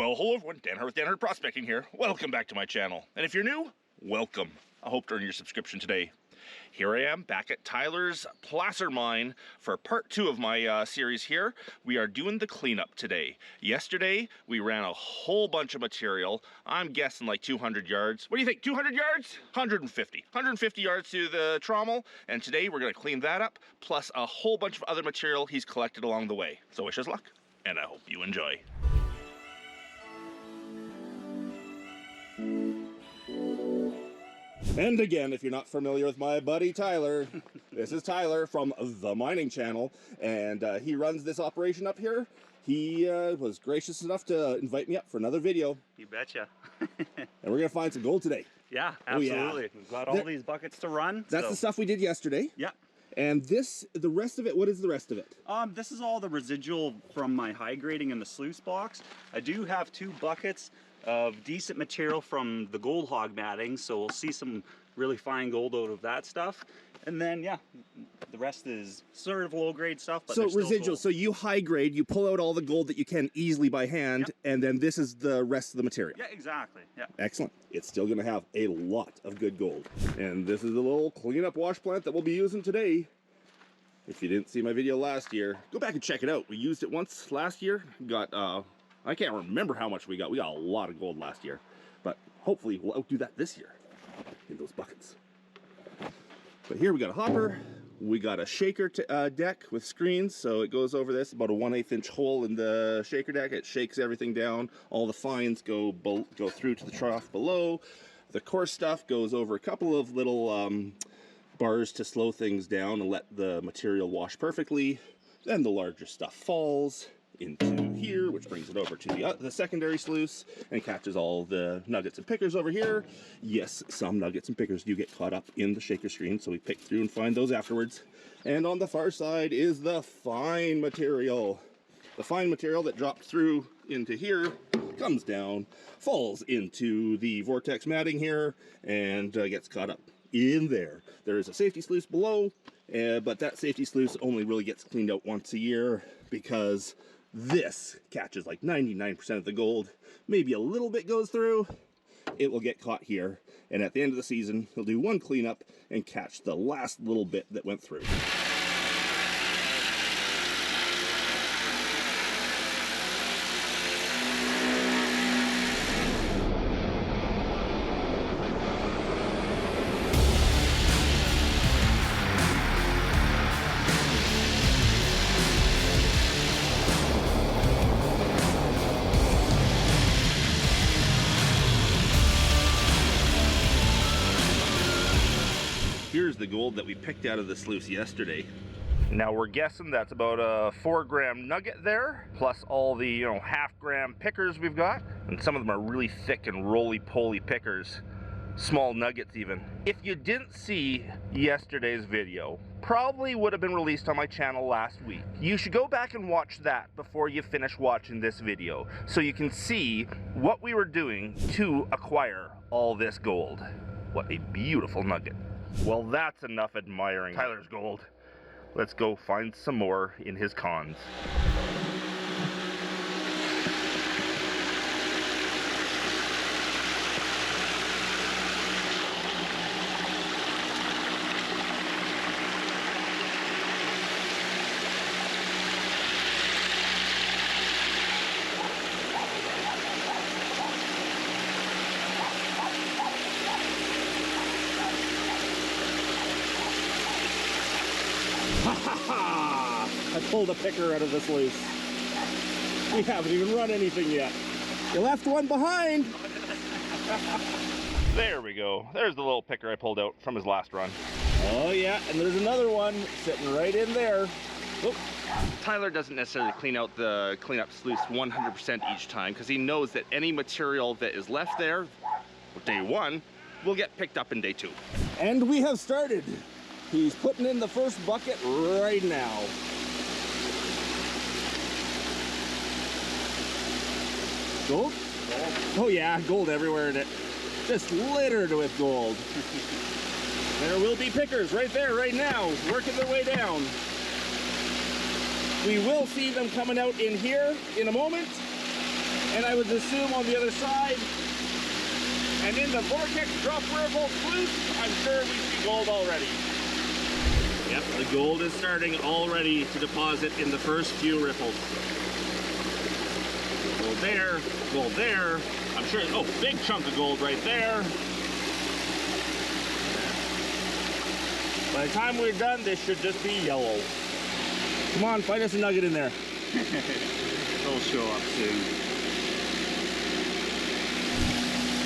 Well, hello everyone, Dan Hurd with Dan Hurd Prospecting here. Welcome back to my channel. And if you're new, welcome. I hope to earn your subscription today. Here I am back at Tyler's placer mine for part 2 of my series here. We are doing the cleanup today. Yesterday, we ran a whole bunch of material. I'm guessing like 200 yards. What do you think, 200 yards? 150. 150 yards to the trommel. And today we're gonna clean that up, plus a whole bunch of other material he's collected along the way. So wish us luck, and I hope you enjoy. And again, if you're not familiar with my buddy Tyler, this is Tyler from The Mining Channel, and he runs this operation up here. He was gracious enough to invite me up for another video. You betcha. And we're gonna find some gold today. Yeah, absolutely. Oh, yeah. We've got all these buckets to run. That's the stuff we did yesterday. Yeah. And this, the rest of it, what is the rest of it? This is all the residual from my high grading in the sluice box. I do have 2 buckets of decent material from the gold hog matting, so we'll see some really fine gold out of that stuff. And then, yeah, the rest is sort of low grade stuff, but so residual. So you high grade, you pull out all the gold that you can easily by hand, yep. And then this is the rest of the material. Yeah, exactly. Yeah. Excellent. It's still going to have a lot of good gold. And this is the little cleanup wash plant that we'll be using today. If you didn't see my video last year, go back and check it out. We used it once last year. Got I can't remember how much we got. We got a lot of gold last year, but hopefully we'll outdo that this year in those buckets. But here we got a hopper. We got a shaker deck with screens, so it goes over this, about a 1/8 inch hole in the shaker deck. It shakes everything down. All the fines go through to the trough below. The coarse stuff goes over a couple of little bars to slow things down and let the material wash perfectly. Then the larger stuff falls into here, which brings it over to the secondary sluice and catches all the nuggets and pickers over here. Yes, some nuggets and pickers do get caught up in the shaker screen, so we pick through and find those afterwards. And on the far side is the fine material. The fine material that dropped through into here comes down, falls into the vortex matting here, and gets caught up in there. There is a safety sluice below, but that safety sluice only really gets cleaned out once a year because this catches like 99% of the gold. Maybe a little bit goes through. It will get caught here, and at the end of the season he'll do one cleanup and catch the last little bit that went through. Here's the gold that we picked out of the sluice yesterday. Now we're guessing that's about a 4-gram nugget there, plus all the 1/2-gram pickers we've got. And some of them are really thick and roly-poly pickers. Small nuggets even. If you didn't see yesterday's video, probably would have been released on my channel last week. You should go back and watch that before you finish watching this video, so you can see what we were doing to acquire all this gold. What a beautiful nugget. Well, that's enough admiring Tyler's gold. Let's go find some more in his cons. I pulled a picker out of this sluice. We haven't even run anything yet. You left one behind. There we go. There's the little picker I pulled out from his last run. Oh yeah, and there's another one sitting right in there. Oop. Tyler doesn't necessarily clean out the cleanup sluice 100% each time because he knows that any material that is left there, day 1, will get picked up in day 2. And we have started. He's putting in the first bucket right now. Gold? Oh yeah, gold everywhere in it. Just littered with gold. There will be pickers right there, right now, working their way down. We will see them coming out in here in a moment. And I would assume on the other side. And in the vortex drop riffle Sluice, I'm sure we see gold already. Yep, the gold is starting already to deposit in the first few riffles. Gold there, gold there. I'm sure, oh, big chunk of gold right there. By the time we're done, this should just be yellow. Come on, find us a nugget in there. It'll show up soon.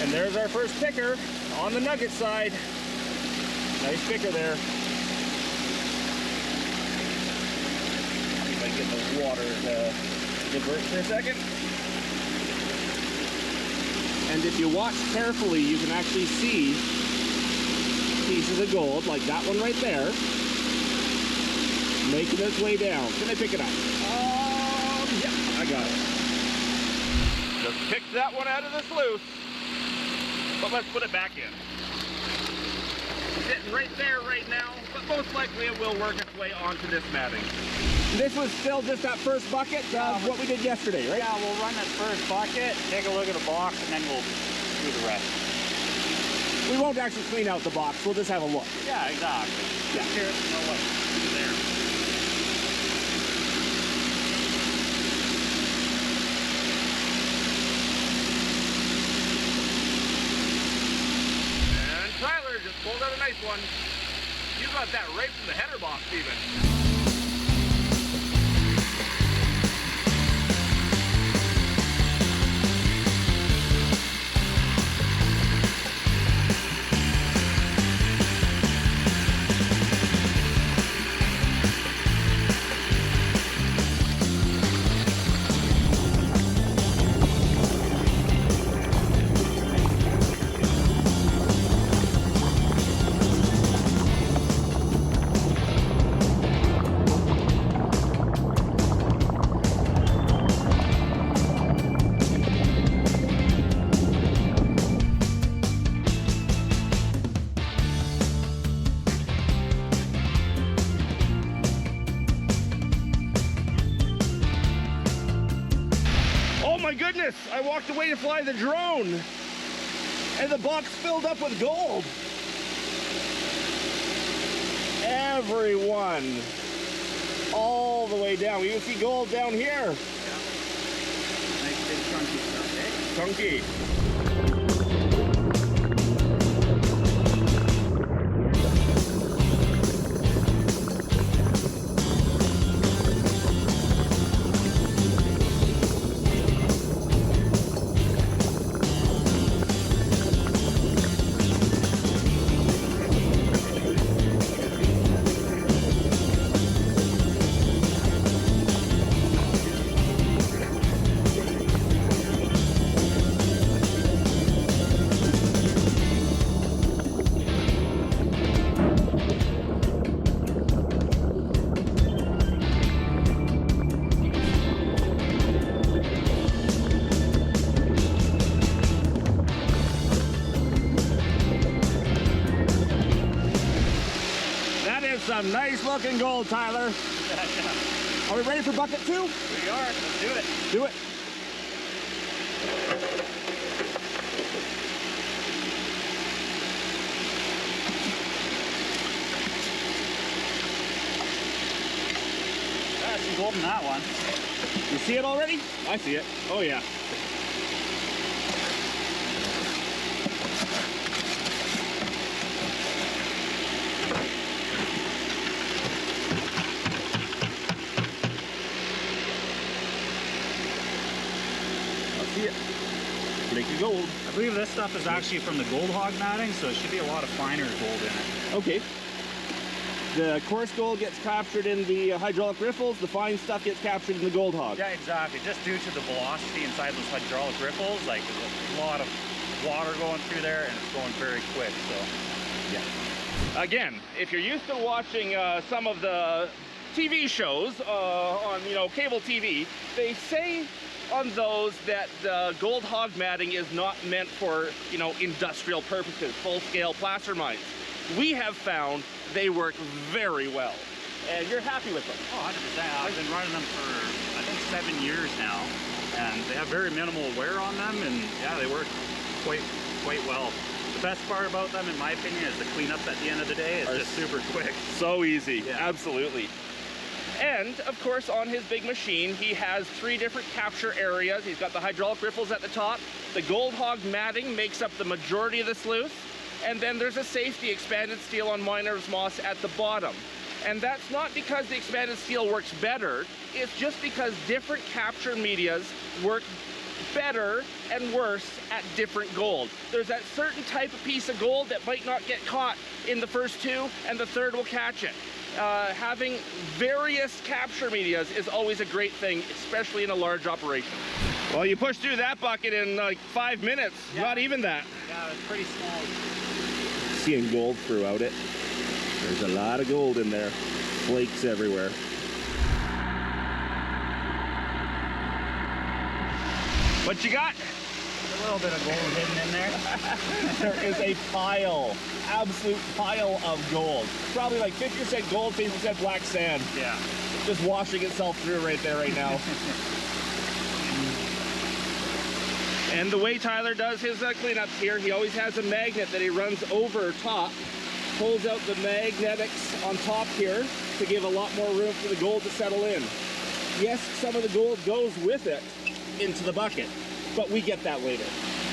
And there's our first picker on the nugget side. Nice picker there. See if I can get the water to divert for a second. And if you watch carefully, you can actually see pieces of gold, like that one right there, making its way down. Can I pick it up? Yeah, I got it. Just picked that one out of the sluice. But let's put it back in. Sitting right there right now, but most likely it will work its way onto this matting. This was still just that first bucket of what we did yesterday, right? Yeah, we'll run that first bucket, take a look at the box, and then we'll do the rest. We won't actually clean out the box, we'll just have a look. Yeah, exactly. Yeah. Just curious to know what's there. Tyler just pulled out a nice one. You got that right from the header box even. My goodness, I walked away to fly the drone and the box filled up with gold. Everyone, all the way down. We even see gold down here. Yeah. Nice big chunky stuff, eh? Chunky. Some nice looking gold, Tyler. Are we ready for bucket 2? We are. Let's do it. Do it. There's some gold in that one. You see it already? I see it. Oh yeah. Gold. I believe this stuff is actually from the gold hog matting, so it should be a lot of finer gold in it. Okay. The coarse gold gets captured in the hydraulic riffles, the fine stuff gets captured in the gold hog. Yeah, exactly. Just due to the velocity inside those hydraulic riffles, like there's a lot of water going through there and it's going very quick, so yeah. Again, if you're used to watching some of the TV shows on, cable TV, they say on those that the gold hog matting is not meant for, industrial purposes, full-scale placer mines. We have found they work very well, and you're happy with them. Oh, 100%. I've been running them for, I think, 7 years now, and they have very minimal wear on them, and yeah, they work quite well. The best part about them, in my opinion, is the cleanup at the end of the day. It's just super quick. So easy, yeah. Absolutely. And of course, on his big machine, he has 3 different capture areas. He's got the hydraulic riffles at the top. The Gold Hog matting makes up the majority of the sluice. And then there's a safety expanded steel on miner's moss at the bottom. And that's not because the expanded steel works better. It's just because different capture medias work better and worse at different gold. There's that certain type of piece of gold that might not get caught in the first 2, and the third will catch it. Having various capture medias is always a great thing, especially in a large operation. Well, you pushed through that bucket in like 5 minutes, yeah. Not even that. Yeah, it was pretty small. Seeing gold throughout it. There's a lot of gold in there. Flakes everywhere. What you got? A little bit of gold hidden in there. There is a pile, absolute pile of gold. Probably like 50% gold, 50% black sand. Yeah. Just washing itself through right there right now. And the way Tyler does his cleanups here, he always has a magnet that he runs over top, pulls out the magnetics on top here to give a lot more room for the gold to settle in. Yes, some of the gold goes with it into the bucket, but we get that later.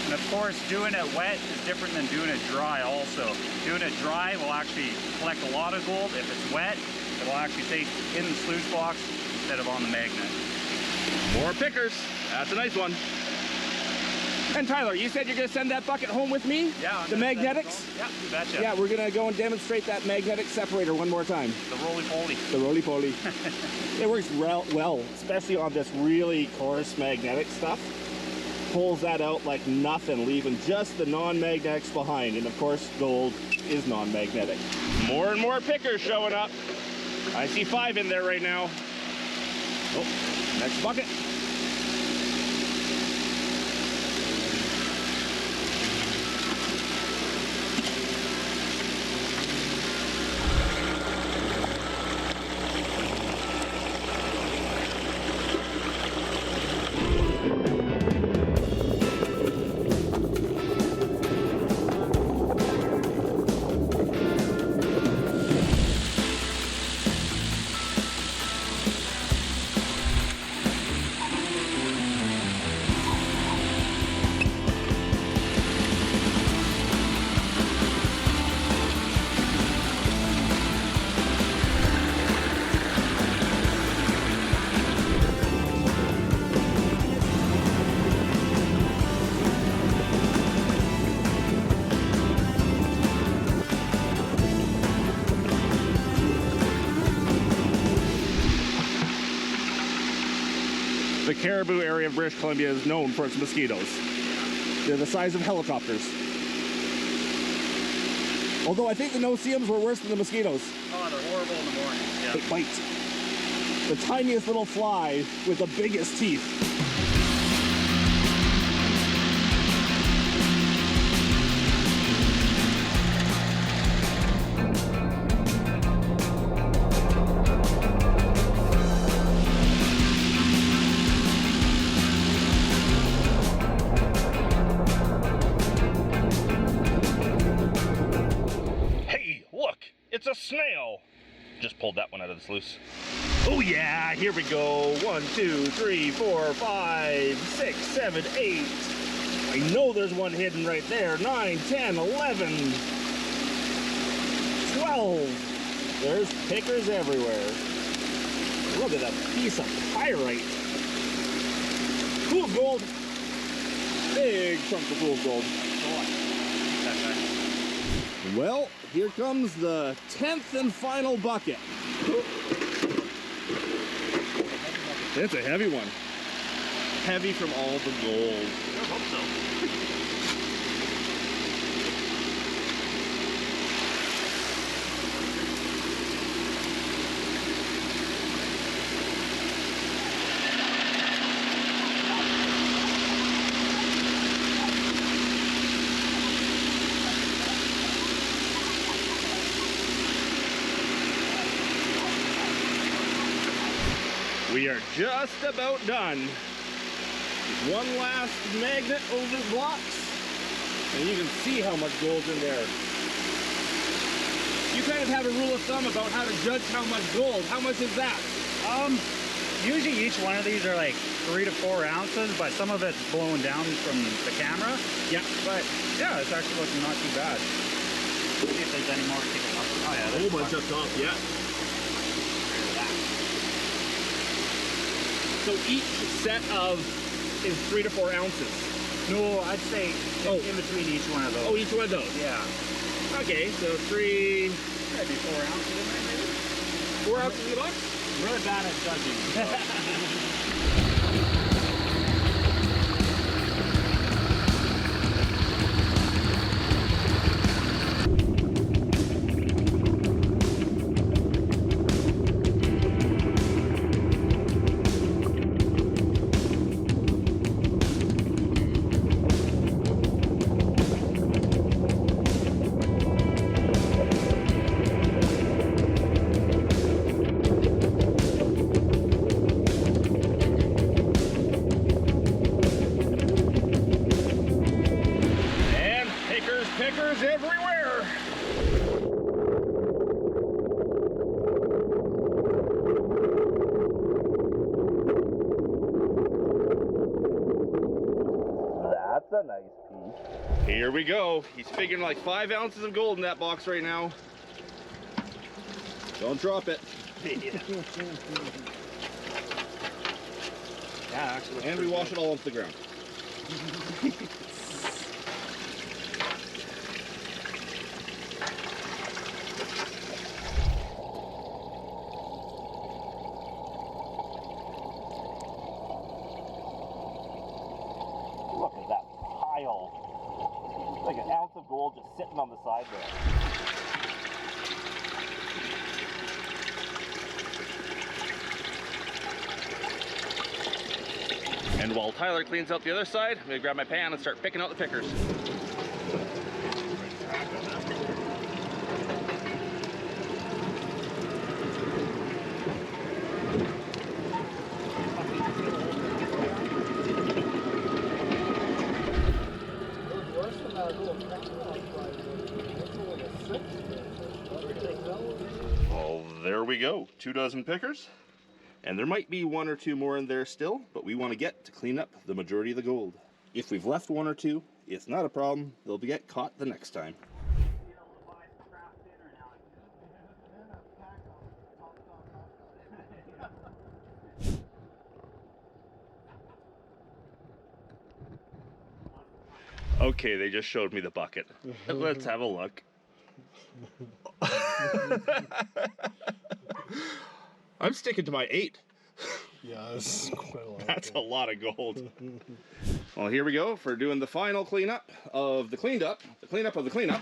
And of course, doing it wet is different than doing it dry also. Doing it dry will actually collect a lot of gold. If it's wet, it will actually stay in the sluice box instead of on the magnet. More pickers. That's a nice one. And Tyler, you said you're going to send that bucket home with me? Yeah. The magnetics? Yeah, you betcha. Yeah, we're going to go and demonstrate that magnetic separator one more time. The roly-poly. The roly-poly. It works well, especially on this really coarse magnetic stuff. Pulls that out like nothing, leaving just the non-magnetics behind. And of course, gold is non-magnetic. More and more pickers showing up. I see 5 in there right now. Oh, next bucket. The Caribou area of British Columbia is known for its mosquitoes. They're the size of helicopters. Although I think the no-see-ums were worse than the mosquitoes. Oh, they're horrible in the morning. Yeah. They bite. The tiniest little fly with the biggest teeth. It's a snail. Just pulled that one out of the sluice. Oh yeah, here we go. 1, 2, 3, 4, 5, 6, 7, 8. I know there's one hidden right there. 9, 10, 11, 12. There's pickers everywhere. Look at that piece of pyrite. Fool's gold. Big chunk of fool's gold. Well, here comes the 10th and final bucket. It's a heavy one. Heavy from all the gold. I hope so. We are just about done. One last magnet over the blocks, and you can see how much gold's in there. You kind of have a rule of thumb about how to judge how much gold. How much is that? Usually each one of these are like 3 to 4 ounces, but some of it's blown down from the camera. Yeah. But yeah, it's actually looking not too bad. See if there's any more to come up. Oh yeah, a whole bunch up top, yeah. So each set of is 3 to 4 ounces. No, I'd say in between each one of those. Oh, each one of those. Yeah. Okay, so 3, Maybe 4 ounces in there, maybe? 4 ounces in the box? Really bad at judging. Pickers everywhere. That's a nice piece. Here we go. He's figuring like 5 ounces of gold in that box right now. Don't drop it. Yeah, actually. And we wash it all onto the ground. Look at that pile. Like an ounce of gold just sitting on the side there. And while Tyler cleans out the other side, I'm gonna grab my pan and start picking out the pickers. Well, there we go. 2 dozen pickers. And there might be 1 or 2 more in there still, but we want to get to clean up the majority of the gold. If we've left 1 or 2, it's not a problem. They'll get caught the next time. Okay, they just showed me the bucket. Let's have a look. I'm sticking to my 8. Yeah, that's quite a lot. That's a lot of gold. Well, here we go for doing the final cleanup of the cleanup of the cleanup.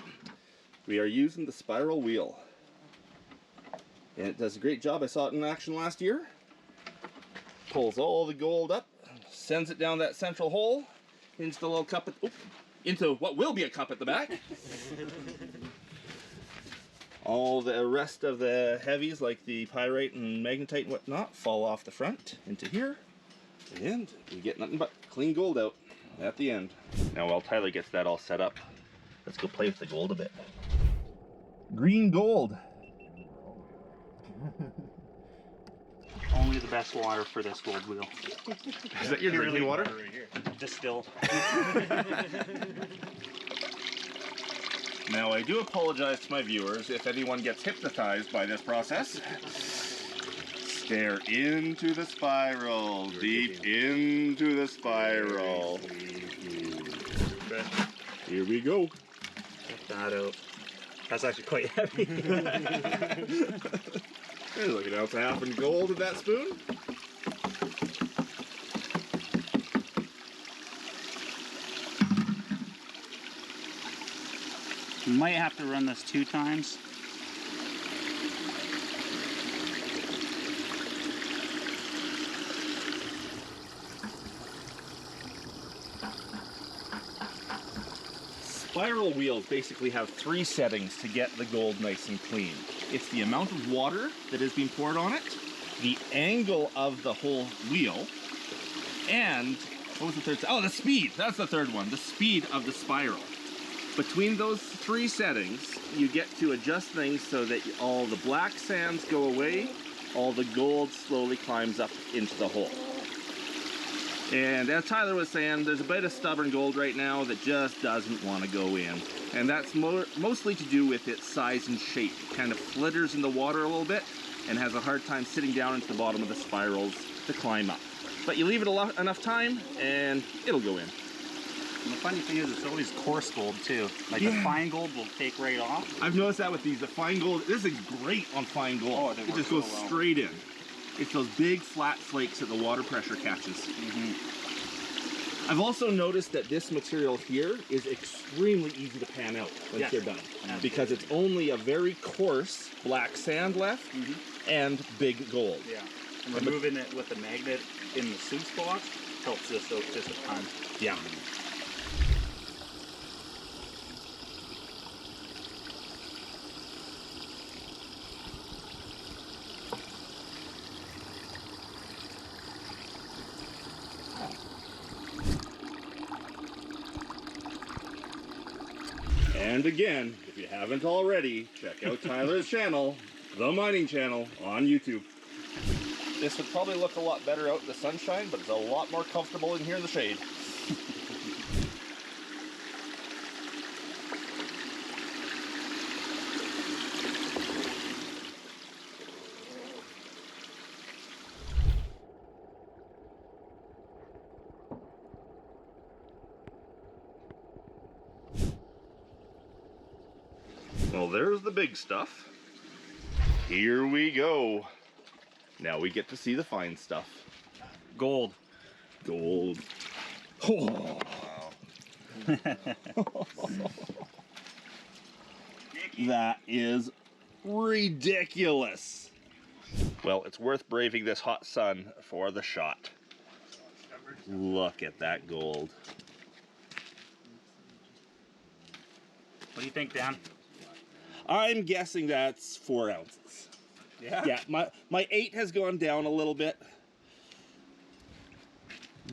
We are using the spiral wheel. And it does a great job. I saw it in action last year. Pulls all the gold up, sends it down that central hole into the little cup, into what will be a cup at the back. All the rest of the heavies, like the pyrite and magnetite and whatnot, fall off the front into here. And we get nothing but clean gold out at the end. Now while Tyler gets that all set up, let's go play with the gold a bit. Green gold. Only the best water for this gold wheel. Is that your drinking water? Right here. Distilled. Now I do apologize to my viewers if anyone gets hypnotized by this process. Stare into the spiral, deep into the spiral. Here we go. Check that out. That's actually quite heavy. There's like an ounce and a half in gold in that spoon. You might have to run this 2 times. Spiral wheels basically have 3 settings to get the gold nice and clean. It's the amount of water that is being poured on it, the angle of the whole wheel, and What was the third? Oh, the speed. That's the third one. The speed of the spiral. Between those three settings, you get to adjust things so that all the black sands go away, all the gold slowly climbs up into the hole. And as Tyler was saying, there's a bit of stubborn gold right now that just doesn't want to go in. And that's mostly to do with its size and shape. It kind of flitters in the water a little bit and has a hard time sitting down into the bottom of the spirals to climb up. But you leave it enough time and it'll go in. And the funny thing is, it's always coarse gold too. Like the fine gold will take right off. I've noticed that with these. The fine gold, this is great on fine gold. Oh, it just goes straight in. It's those big flat flakes that the water pressure catches. I've also noticed that this material here is extremely easy to pan out once you're done. Because it's only a very coarse black sand left and big gold. Yeah. And removing it with the magnet in the Sluice box helps this out just a ton. Yeah. And again, if you haven't already, check out Tyler's channel, The Mining Channel, on YouTube. This would probably look a lot better out in the sunshine, but it's a lot more comfortable in here in the shade. Well, there's the big stuff. Here we go. Now we get to see the fine stuff. Gold. Gold. Oh. Wow. That is ridiculous. Well, it's worth braving this hot sun for the shot. Look at that gold. What do you think, Dan? I'm guessing that's 4 ounces. Yeah? Yeah, my 8 has gone down a little bit.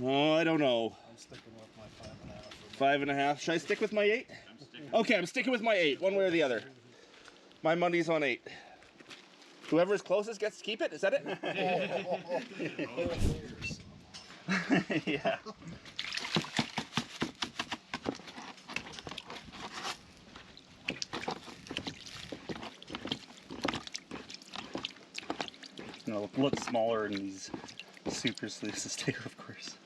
Oh, I don't know. I'm sticking with my 5.5. 5.5. Should I stick with my 8? Okay, I'm sticking with my 8, one way or the other. My money's on 8. Whoever's closest gets to keep it, is that it? Yeah. It'll look smaller in these super sluices too, of course.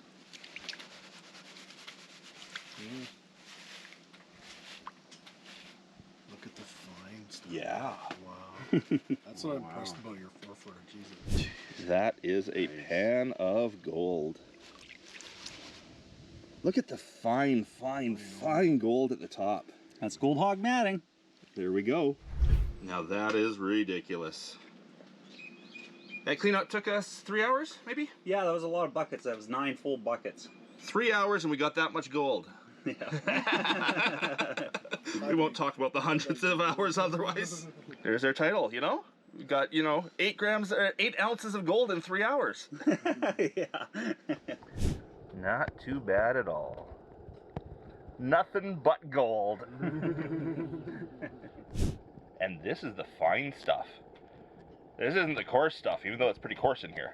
Look at the fine stuff. Yeah. Wow. That's what I'm impressed about your 4-footer. Jesus. That is a pan of gold. Look at the fine, fine, fine gold at the top. That's gold hog matting. There we go. Now that is ridiculous. That cleanup took us 3 hours, maybe? Yeah, that was a lot of buckets. That was 9 full buckets. 3 hours and we got that much gold. Yeah. We won't talk about the hundreds of hours otherwise. There's our title, you know? We got, 8 ounces of gold in 3 hours. Yeah. Not too bad at all. Nothing but gold. And this is the fine stuff. This isn't the coarse stuff, even though it's pretty coarse in here.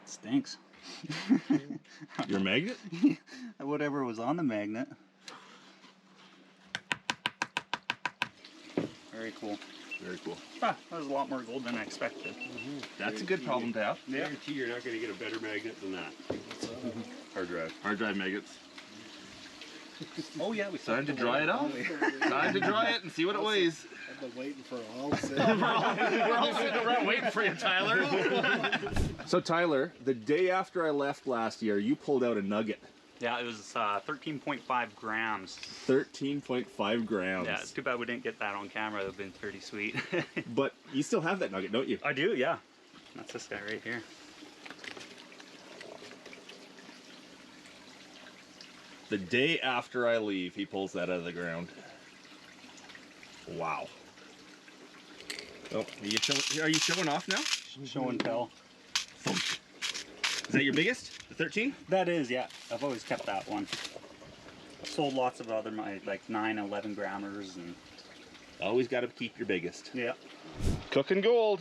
Stinks. Your magnet? Whatever was on the magnet. Very cool. Very cool. Ah, that was a lot more gold than I expected. That's a good problem to have. Yeah. Guarantee you're not going to get a better magnet than that. Hard drive. Hard drive maggots. Oh yeah, we Time to dry it out. Time to dry it and see what it weighs. I've been waiting for a while. We're all sitting around waiting for you, Tyler. So Tyler, the day after I left last year, you pulled out a nugget. Yeah, it was 13.5 grams. 13.5 grams. Yeah, it's too bad we didn't get that on camera. It would have been pretty sweet. But you still have that nugget, don't you? I do, yeah. That's this guy right here. The day after I leave, he pulls that out of the ground. Wow. Oh, are you showing off now? Show and tell. Is that your biggest? The 13? That is, yeah. I've always kept that one. I've sold lots of other, like 9, 11 grammars, and Always got to keep your biggest. yeah. Cooking gold.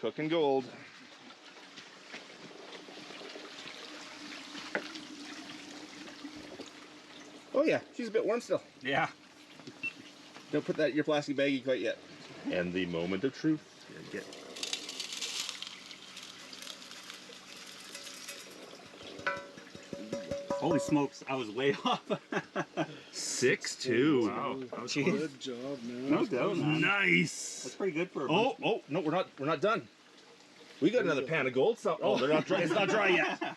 Cooking gold. Oh yeah, she's a bit warm still. Yeah. Don't put that in your plastic baggie quite yet. And the moment of truth. Get. Holy smokes, I was way off. 6-2. Wow. Jeez. Good job, man. No doubt, man. Nice. That's pretty good for a Oh, no, we're not done. We got another pan of gold. So, oh, they're not dry. It's not dry yet.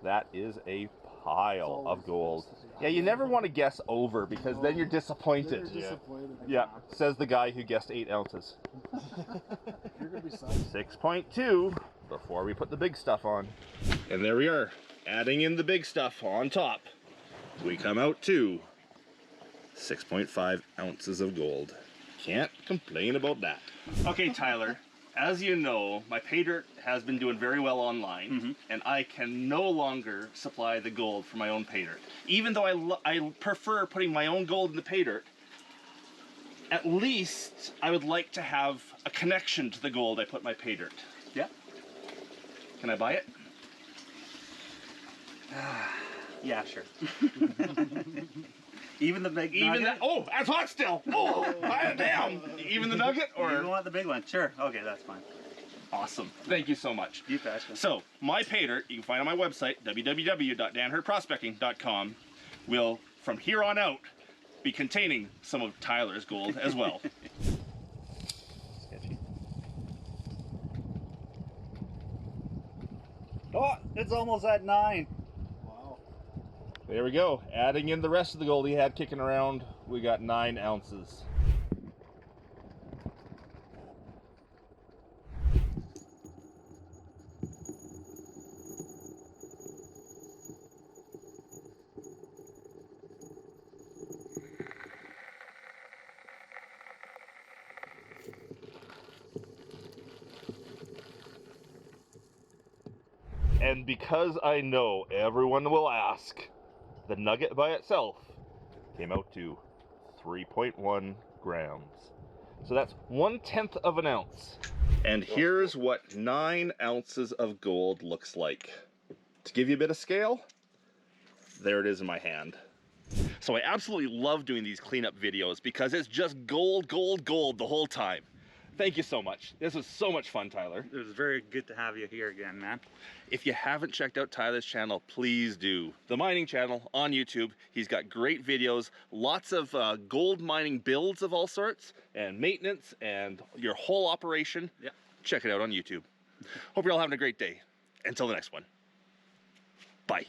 That is a pile of gold. Yeah, you never want to guess over because then you're disappointed. Yeah, says the guy who guessed 8 ounces. You're gonna be sad. 6.2 before we put the big stuff on. And there we are, adding in the big stuff on top. We come out to 6.5 ounces of gold. Can't complain about that. Okay, Tyler, as you know, my pay dirt has been doing very well online, and I can no longer supply the gold for my own pay dirt. Even though I prefer putting my own gold in the pay dirt, at least I would like to have a connection to the gold I put in my pay dirt. Yeah. Can I buy it? Yeah, sure. Even the big Even nugget? that? Oh, that's hot still. Oh, damn. Even the nugget? You Or want the big one? Sure. Okay, that's fine. awesome. Thank you so much. You betcha. So, my pay dirt, you can find on my website, www.danhurdprospecting.com, will, from here on out, be containing some of Tyler's gold as well. Sketchy. Oh, it's almost at 9. Wow. There we go. Adding in the rest of the gold he had kicking around, we got 9 ounces. And because I know everyone will ask, the nugget by itself came out to 3.1 grams. So that's 1/10 of an ounce. And here's what 9 ounces of gold looks like. To give you a bit of scale, there it is in my hand. So I absolutely love doing these cleanup videos because it's just gold, gold, gold the whole time. Thank you so much. This was so much fun, Tyler. It was very good to have you here again, man. If you haven't checked out Tyler's channel, please do. The mining channel on YouTube. He's got great videos, lots of gold mining builds of all sorts, and maintenance, and your whole operation. Yeah. Check it out on YouTube. Hope you're all having a great day. Until the next one. Bye.